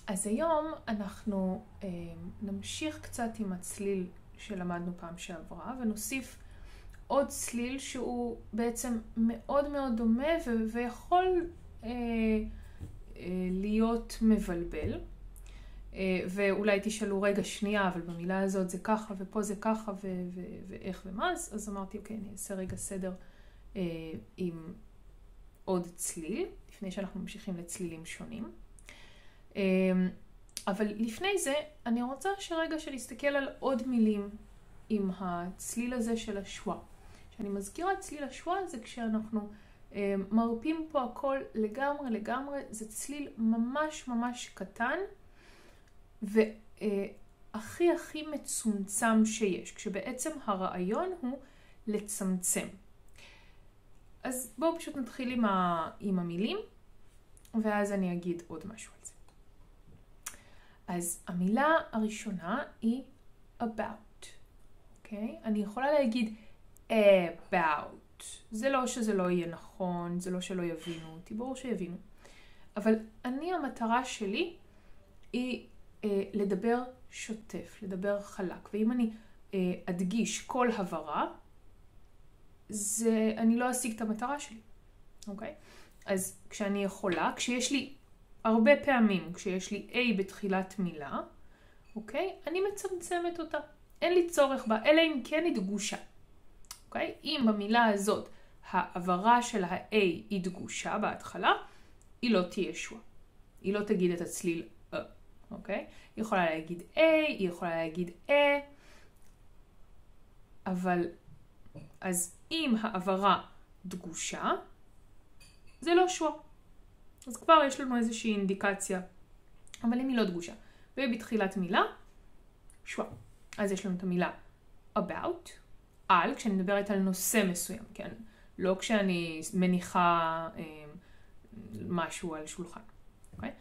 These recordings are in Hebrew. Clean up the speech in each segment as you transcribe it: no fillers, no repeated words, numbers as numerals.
אז היום אנחנו נמשיך קצת עם הצליל שלמדנו פעם שעברה, ונוסיף עוד צליל שהוא בעצם מאוד מאוד דומה ויכול להיות מבלבל. ואולי תשאלו רגע שנייה, אבל במילה הזאת זה ככה ופה זה ככה ואיך ומה, אז אמרתי אוקיי, אני אעשה רגע סדר עם עוד צליל, לפני שאנחנו ממשיכים לצלילים שונים. אבל לפני זה אני רוצה שנסתכל על עוד מילים עם הצליל הזה של השוואה. שאני מזכירה, צליל השוואה זה כשאנחנו מרפים פה הכל לגמרי, זה צליל ממש ממש קטן והכי מצומצם שיש, כשבעצם הרעיון הוא לצמצם. אז בואו פשוט נתחיל עם המילים, ואז אני אגיד עוד משהו על זה. אז המילה הראשונה היא about, אוקיי? אני יכולה להגיד about. זה לא שזה לא יהיה נכון, זה לא שלא יבינו אותי, ברור שיבינו. אבל המטרה שלי היא לדבר שוטף, לדבר חלק. ואם אני אדגיש כל הברה, אני לא אשיג את המטרה שלי, אוקיי? אז כשאני יכולה, כשיש לי הרבה פעמים, כשיש לי A בתחילת מילה, אוקיי? אני מצמצמת אותה. אין לי צורך בה, אלא אם כן היא דגושה. אוקיי? אם במילה הזאת העברה של ה-A היא דגושה בהתחלה, היא לא תהיה שווה. היא לא תגיד את הצליל אוקיי? היא יכולה להגיד A, היא יכולה להגיד אבל אז אם העברה דגושה, זה לא שווה. אז כבר יש לנו איזושהי אינדיקציה. אבל אם היא לא דגושה, ובתחילת מילה, שווה. אז יש לנו את המילה about, על, כשאני מדברת על נושא מסוים, כן? לא כשאני מניחה משהו על שולחן. אוקיי?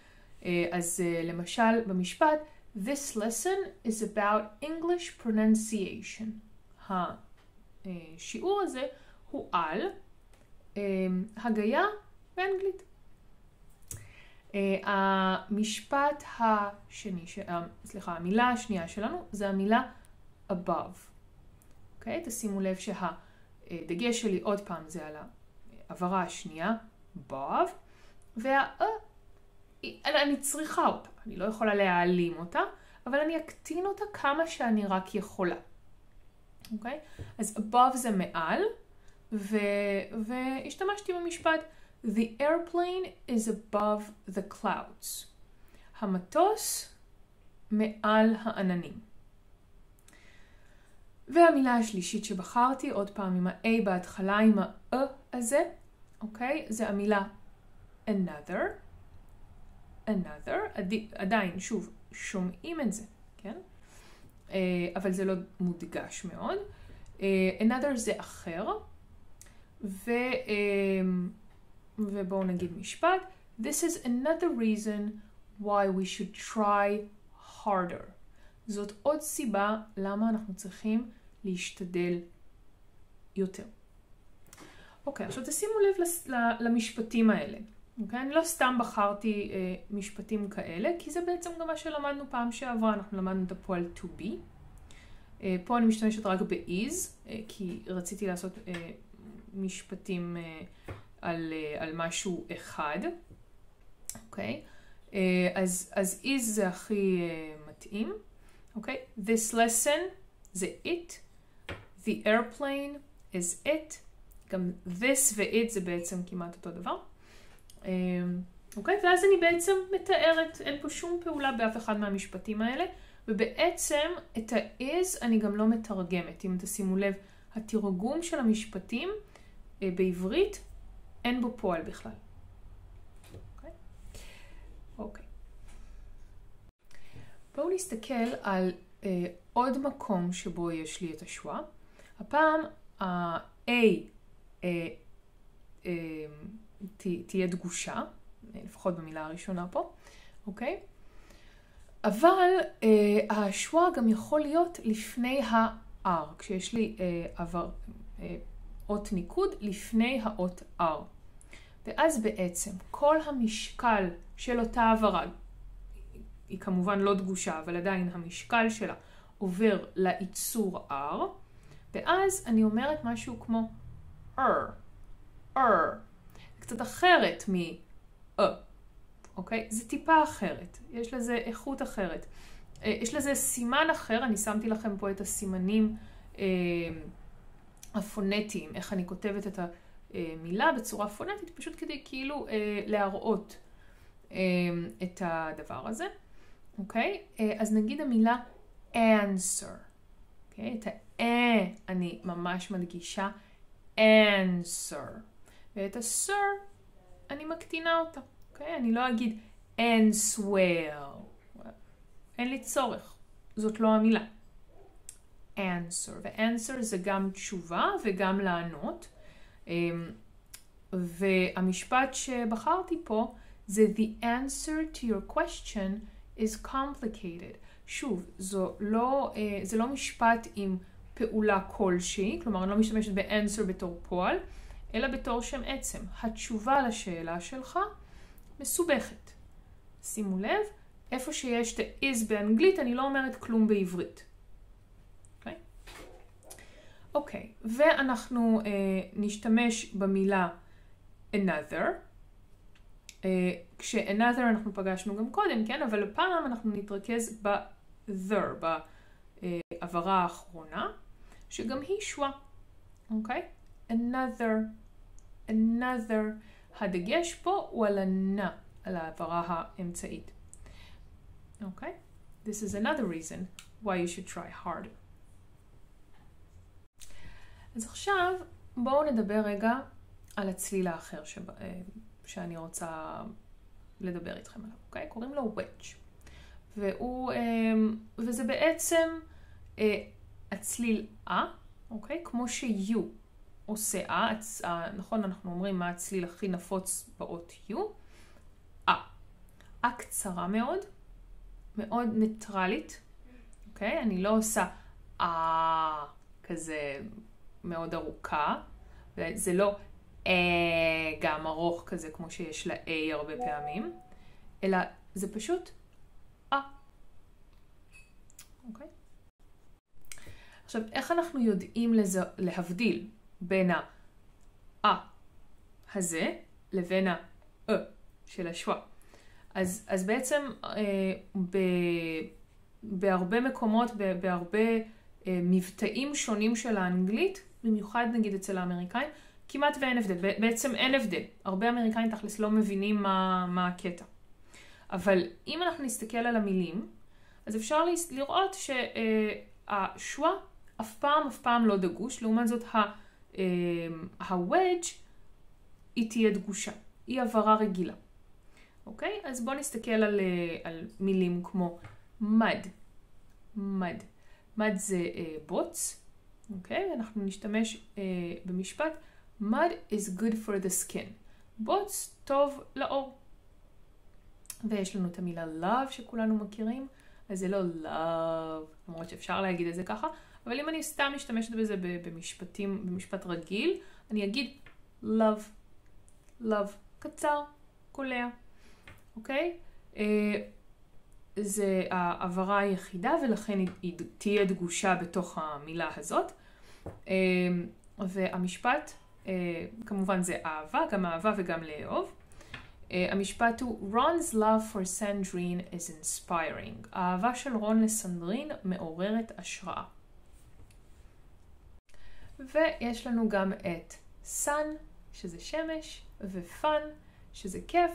אז למשל במשפט, This lesson is about English pronunciation. השיעור הזה הוא על הגיה באנגלית. המשפט השני, המילה השנייה שלנו זה המילה above. אוקיי? תשימו לב שהדגש שלי עוד פעם זה על העברה השנייה, above, אני צריכה אותה, אני לא יכולה להעלים אותה, אבל אני אקטין אותה כמה שאני רק יכולה. אוקיי? אז above זה מעל, והשתמשתי במשפט, The airplane is above the clouds. המטוס מעל העננים. והמילה השלישית שבחרתי, עוד פעם עם ה-A בהתחלה, עם ה-E הזה, אוקיי? זה המילה another. עדיין, שוב, שומעים את זה, כן? אבל זה לא מודגש מאוד. another זה אחר. ובואו נגיד משפט. This is another reason why we should try harder. זאת עוד סיבה למה אנחנו צריכים להשתדל יותר. אוקיי, עכשיו תשימו לב למשפטים האלה. אוקיי? אני לא סתם בחרתי משפטים כאלה, כי זה בעצם גם מה שלמדנו פעם שעברה. אנחנו למדנו את הפועל to be. פה אני משתמשת רק ב-is, כי רציתי לעשות משפטים על משהו אחד. אוקיי? אז is זה הכי מתאים. אוקיי? This lesson זה it. The airplane is it. גם this ו-it זה בעצם כמעט אותו דבר. אוקיי? ואז אני בעצם מתארת, אין פה שום פעולה באף אחד מהמשפטים האלה, ובעצם את ה-is אני גם לא מתרגמת. אם תשימו לב, התרגום של המשפטים בעברית אין בו פועל בכלל. אוקיי. בואו נסתכל על עוד מקום שבו יש לי את השוואה. הפעם ה-A תהיה דגושה, לפחות במילה הראשונה פה, אוקיי? אבל השוואה גם יכול להיות לפני ה-R, כשיש לי אות ניקוד לפני האות R. ואז בעצם כל המשקל של אותה העברה, היא כמובן לא דגושה, אבל עדיין המשקל שלה עובר לאיצור R, ואז אני אומרת משהו כמו קצת אחרת אוקיי? זה טיפה אחרת, יש לזה איכות אחרת. יש לזה סימן אחר, אני שמתי לכם פה את הסימנים הפונטיים, איך אני כותבת את המילה בצורה פונטית, פשוט כדי כאילו להראות את הדבר הזה. אוקיי? אז נגיד המילה answer. אוקיי? את אני ממש מדגישה answer. ואת ה-sir אני מקטינה אותה. אוקיי? אני לא אגיד answer. אין לי צורך. זאת לא המילה. answer. ו-answer זה גם תשובה וגם לענות. והמשפט שבחרתי פה זה the answer to your question is complicated. שוב, זה לא משפט עם פעולה כלשהי, כלומר אני לא משתמשת ב-answer בתור פועל, אלא בתור שם עצם. התשובה לשאלה שלך מסובכת. שימו לב, איפה שיש את is באנגלית, אני לא אומרת כלום בעברית. אוקיי, ואנחנו נשתמש במילה another. כש-another אנחנו פגשנו גם קודם, כן? אבל הפעם אנחנו נתרכז ב-there, בעברה האחרונה, שגם היא שווה. אוקיי? another. הדגש פה הוא על ה-na, על העברה האמצעית. אוקיי? This is another reason why you should try harder. אז עכשיו בואו נדבר רגע על הצליל האחר שאני רוצה לדבר איתכם עליו, אוקיי? קוראים לו wedge. וזה בעצם הצליל אוקיי? כמו ש-U עושה נכון, אנחנו אומרים מה הצליל הכי נפוץ באות U. קצרה מאוד, מאוד ניטרלית, אוקיי? אני לא עושה כזה מאוד ארוכה, וזה לא גם ארוך כזה כמו שיש ל-A הרבה פעמים, אלא זה פשוט אוקיי? עכשיו, איך אנחנו יודעים להבדיל בין הזה לבין של השווה? אז בעצם בהרבה מקומות, בהרבה מבטאים שונים של האנגלית, במיוחד נגיד אצל האמריקאים, כמעט ואין הבדל. בעצם אין הבדל. הרבה אמריקאים תכלס לא מבינים מה הקטע. אבל אם אנחנו נסתכל על המילים, אז אפשר לראות שהשווה אף פעם לא דגוש. לעומת זאת, ה-wedge היא תהיה דגושה. היא עברה רגילה. אוקיי? אז בואו נסתכל על מילים כמו mud. mud זה בוץ. אוקיי? אנחנו נשתמש במשפט mud is good for the skin. בוץ טוב לעור. ויש לנו את המילה love שכולנו מכירים. אז זה לא love, למרות שאפשר להגיד את זה ככה. אבל אם אני סתם משתמשת בזה במשפט רגיל, אני אגיד love. קצר, קולע. אוקיי? זה העברה היחידה, ולכן היא תהיה דגושה בתוך המילה הזאת. והמשפט, כמובן זה אהבה, גם אהבה וגם לאהוב. המשפט הוא Ron's love for Sandrine is inspiring. האהבה של רון לסנדרין מעוררת השראה. ויש לנו גם את sun, שזה שמש, ו-fun, שזה כיף.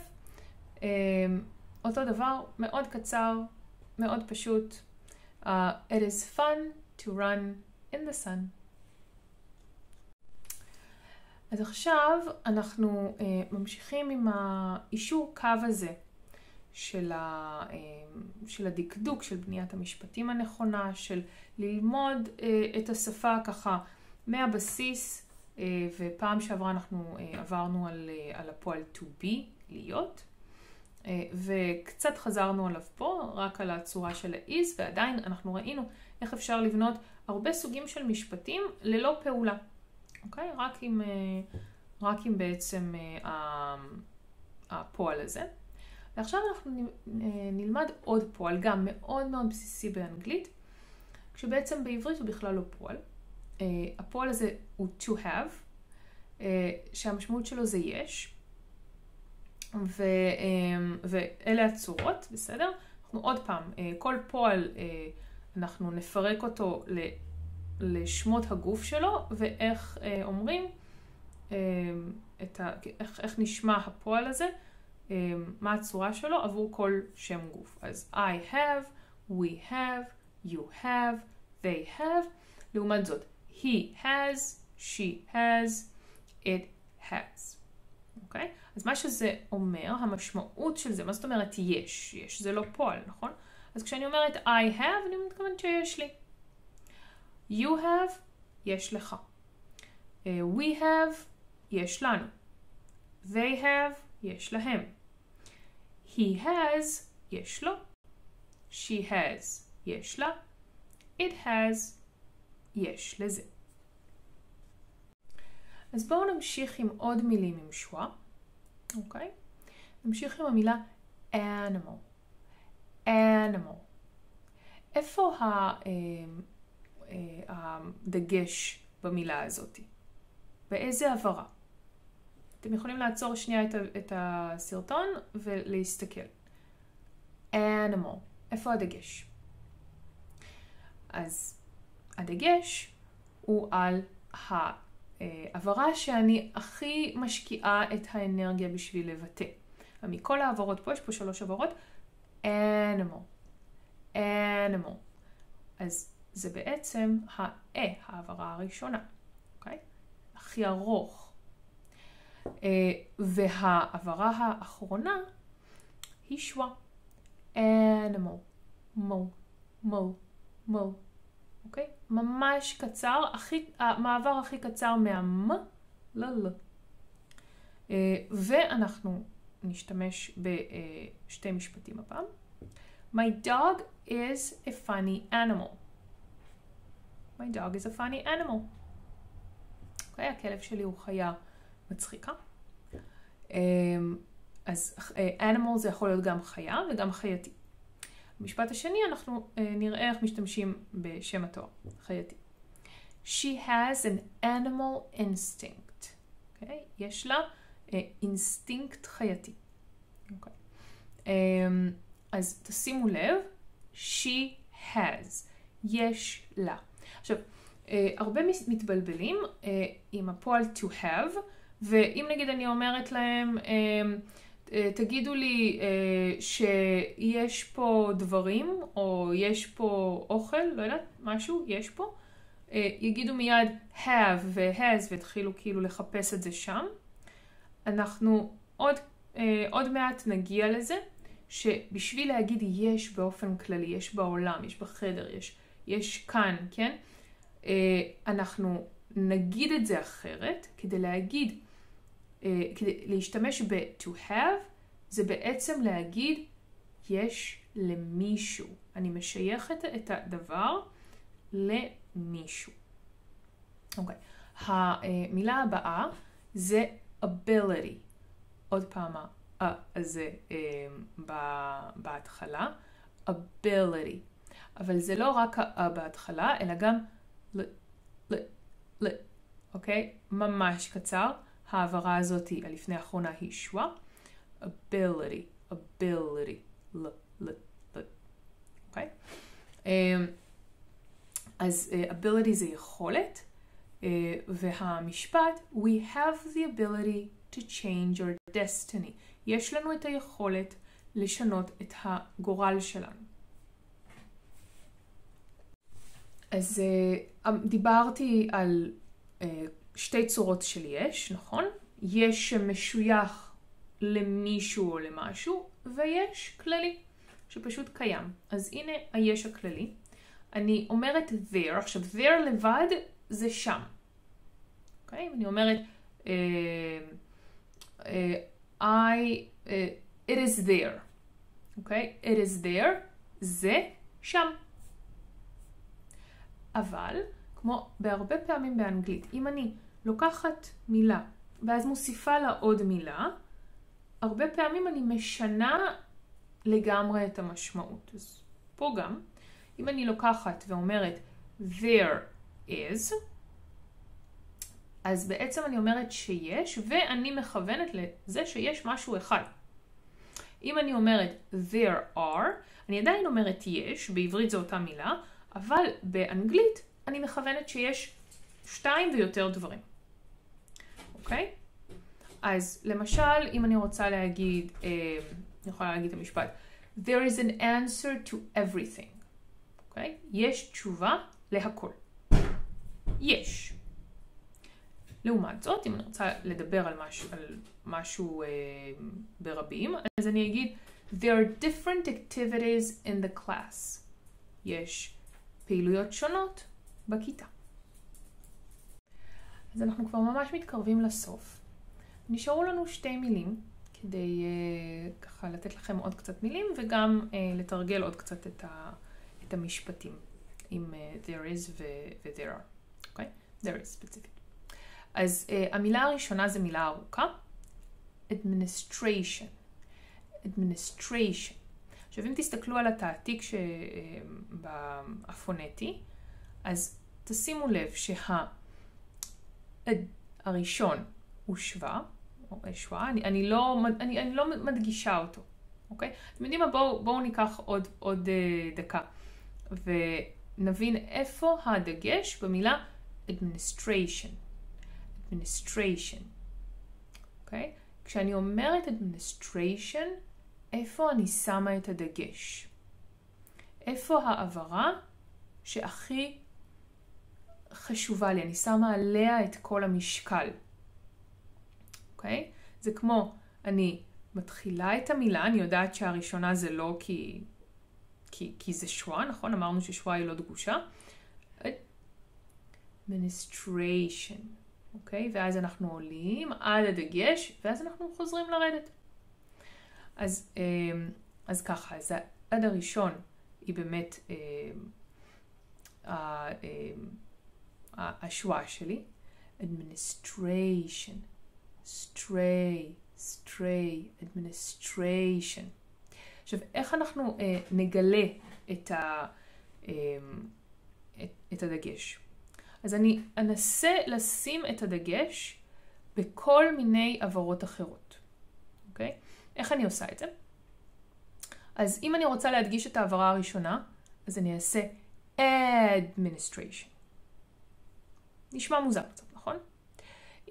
אותו דבר, מאוד קצר, מאוד פשוט. It is fun to run in the sun. אז עכשיו אנחנו ממשיכים עם האישור קו הזה של הדקדוק, של בניית המשפטים הנכונה, של ללמוד את השפה ככה מהבסיס, ופעם שעברה אנחנו עברנו על הפועל to be, להיות, וקצת חזרנו עליו פה, רק על הצורה של ה-is, ועדיין אנחנו ראינו איך אפשר לבנות הרבה סוגים של משפטים ללא פעולה. אוקיי? רק עם בעצם הפועל הזה. ועכשיו אנחנו נלמד עוד פועל, גם מאוד מאוד בסיסי באנגלית, כשבעצם בעברית הוא בכלל לא פועל. הפועל הזה הוא to have, שהמשמעות שלו זה יש, ואלה הצורות, בסדר? אנחנו עוד פעם, כל פועל אנחנו נפרק אותו לשמות הגוף שלו, ואיך אומרים, איך נשמע הפועל הזה, מה הצורה שלו עבור כל שם גוף. אז I have, we have, you have, they have. לעומת זאת, he has, she has, it has. אוקיי? אז מה שזה אומר, המשמעות של זה, מה זאת אומרת יש? יש זה לא פועל, נכון? אז כשאני אומרת I have, אני מתכוונת שיש לי. You have, יש לך. We have, יש לנו. They have, יש להם. He has, יש לו. She has, יש לה. It has, יש לזה. אז בואו נמשיך עם עוד מילים עם שווה. אוקיי? נמשיך עם המילה animal. animal. איפה הדגש במילה הזאת? באיזה עברה? אתם יכולים לעצור שנייה את הסרטון ולהסתכל. animal. איפה הדגש? אז הדגש הוא על העברה שאני הכי משקיעה את האנרגיה בשביל לבטא. מכל העברות פה, יש פה 3 עברות. animal. animal. אז זה בעצם העברה הראשונה. אוקיי? הכי ארוך. והעברה האחרונה היא שווה. animal. מו. מו. מו. אוקיי? ממש קצר, המעבר הכי קצר מהמ ל. ואנחנו נשתמש בשתי משפטים הפעם. My dog is a funny animal. My dog is a funny animal. אוקיי? הכלב שלי הוא חיה מצחיקה. אז animal זה יכול להיות גם חיה וגם חייתי. במשפט השני אנחנו נראה איך משתמשים בשם התואר, חייתי. She has an animal instinct. Okay? יש לה אינסטינקט חייתי. Okay. אז תשימו לב, she has, יש לה. עכשיו, הרבה מתבלבלים עם הפועל to have, ואם נגיד אני אומרת להם, תגידו לי שיש פה דברים, או יש פה אוכל, לא יודעת, משהו, יש פה. יגידו מיד have ו-has והתחילו כאילו לחפש את זה שם. אנחנו עוד מעט נגיע לזה, שבשביל להגיד יש באופן כללי, יש בעולם, יש בחדר, יש כאן, כן? אנחנו נגיד את זה אחרת, כדי להגיד, כדי להשתמש ב-to have, זה בעצם להגיד יש למישהו. אני משייכת את הדבר למישהו. אוקיי. המילה הבאה זה ability. עוד פעם, זה בהתחלה. ability. אבל זה לא רק בהתחלה, אלא גם אוקיי? ממש קצר. העברה הזאת, הלפני האחרונה, היא שווה. ability. אוקיי? אז ability זה יכולת, והמשפט, we have the ability to change our destiny. יש לנו את היכולת לשנות את הגורל שלנו. אז דיברתי על שתי צורות של יש, נכון? יש שמשוייך למישהו או למשהו, ויש כללי, שפשוט קיים. אז הנה היש הכללי. אני אומרת there, עכשיו there לבד זה שם. אוקיי? אני אומרת it is there. אוקיי? it is there, זה שם. אבל, כמו בהרבה פעמים באנגלית, אם אני לוקחת מילה, ואז מוסיפה לה עוד מילה, הרבה פעמים אני משנה לגמרי את המשמעות. אז פה גם, אם אני לוקחת ואומרת there is, אז בעצם אני אומרת שיש, ואני מכוונת לזה שיש משהו אחד. אם אני אומרת there are, אני עדיין אומרת יש, בעברית זו אותה מילה, אבל באנגלית אני מכוונת שיש 2 ויותר דברים. אוקיי? אז למשל, אם אני רוצה להגיד, אני יכולה להגיד את המשפט, there is an answer to everything. אוקיי? יש תשובה להכל. יש. לעומת זאת, אם אני רוצה לדבר על משהו ברבים, אז אני אגיד, there are different activities in the class. יש פעילויות שונות בכיתה. אז אנחנו כבר ממש מתקרבים לסוף. נשארו לנו 2 מילים, כדי ככה לתת לכם עוד קצת מילים, וגם לתרגל עוד קצת את המשפטים, עם there is ו-there are. אוקיי? there is ספציפית. אז המילה הראשונה זה מילה ארוכה, administration. administration. עכשיו אם תסתכלו על התעתיק הפונטי, אז תשימו לב שהראשון הוא שווה, או שווה, אני לא מדגישה אותו, אוקיי? אתם יודעים מה? בואו ניקח עוד דקה, ונבין איפה הדגש במילה administration. administration. אוקיי? כשאני אומרת administration, איפה אני שמה את הדגש? איפה העברה שהכי חשובה לי? אני שמה עליה את כל המשקל. אוקיי? זה כמו, אני מתחילה את המילה, אני יודעת שהראשונה זה לא כי זה שווה, נכון? אמרנו ששווה היא לא דגושה. administration. אוקיי? ואז אנחנו עולים עד הדגש, ואז אנחנו חוזרים לרדת. אז ככה, אז העד הראשון היא באמת השוואה שלי. administration, stray, administration. עכשיו, איך אנחנו נגלה את הדגש? אז אני אנסה לשים את הדגש בכל מיני עברות אחרות. אוקיי? איך אני עושה את זה? אז אם אני רוצה להדגיש את העברה הראשונה, אז אני אעשה administration. נשמע מוזר קצת, נכון?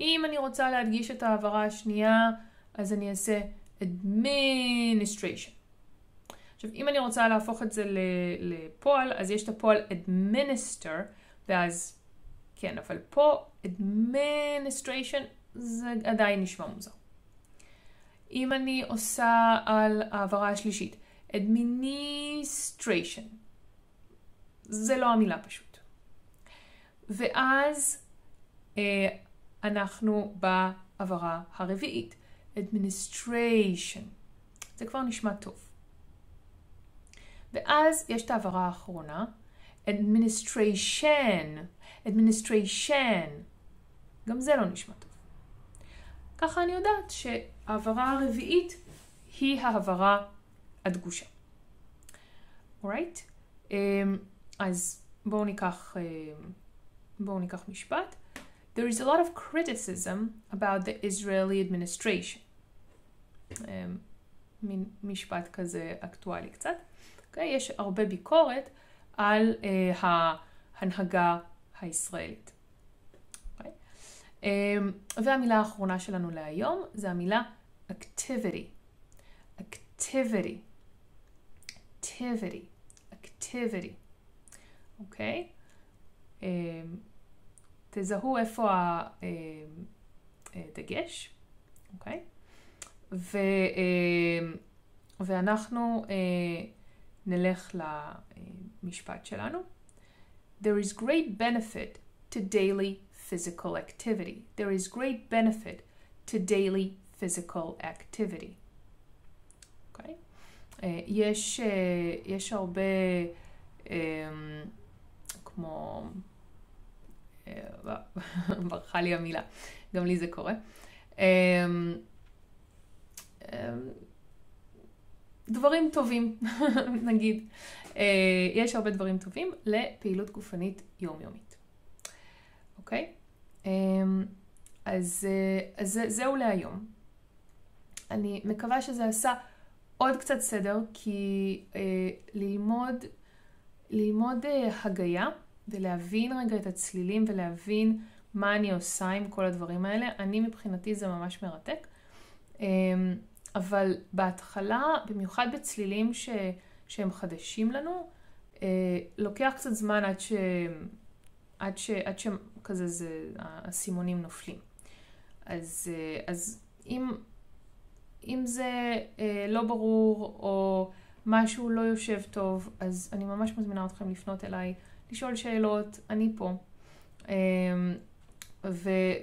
אם אני רוצה להדגיש את העברה השנייה, אז אני אעשה administration. עכשיו, אם אני רוצה להפוך את זה לפועל, אז יש את הפועל administer, ואז, כן, אבל פה administration זה עדיין נשמע מוזר. אם אני עושה על העברה השלישית, administration, זה לא המילה פשוט. ואז אנחנו בעברה הרביעית, administration. זה כבר נשמע טוב. ואז יש את העברה האחרונה, administration. גם זה לא נשמע טוב. ככה אני יודעת שהעברה הרביעית היא העברה הדגושה. alright? אז בואו ניקח משפט. There is a lot of criticism about the Israeli administration. מין משפט כזה אקטואלי קצת. Okay? יש הרבה ביקורת על ההנהגה הישראלית. Okay? והמילה האחרונה שלנו להיום זה המילה activity. אוקיי? תזהו איפה הדגש. אוקיי? ואנחנו נלך למשפט שלנו. There is great benefit to daily physical activity. There is great benefit to daily physical activity. אוקיי? יש הרבה כמו ברחה לי המילה, גם לי זה קורה. דברים טובים, נגיד. יש הרבה דברים טובים לפעילות גופנית יומיומית. אוקיי? אז זהו להיום. אני מקווה שזה עשה עוד קצת סדר, כי ללמוד הגיה ולהבין רגע את הצלילים ולהבין מה אני עושה עם כל הדברים האלה, אני מבחינתי זה ממש מרתק. אבל בהתחלה, במיוחד בצלילים שהם חדשים לנו, לוקח קצת זמן עד שכזה הסימונים נופלים. אז אם זה לא ברור או משהו לא יושב טוב, אז אני ממש מזמינה אתכם לפנות אליי, לשאול שאלות, אני פה.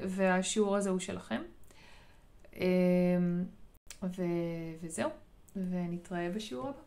והשיעור הזה הוא שלכם. וזהו, ונתראה בשיעור הבא.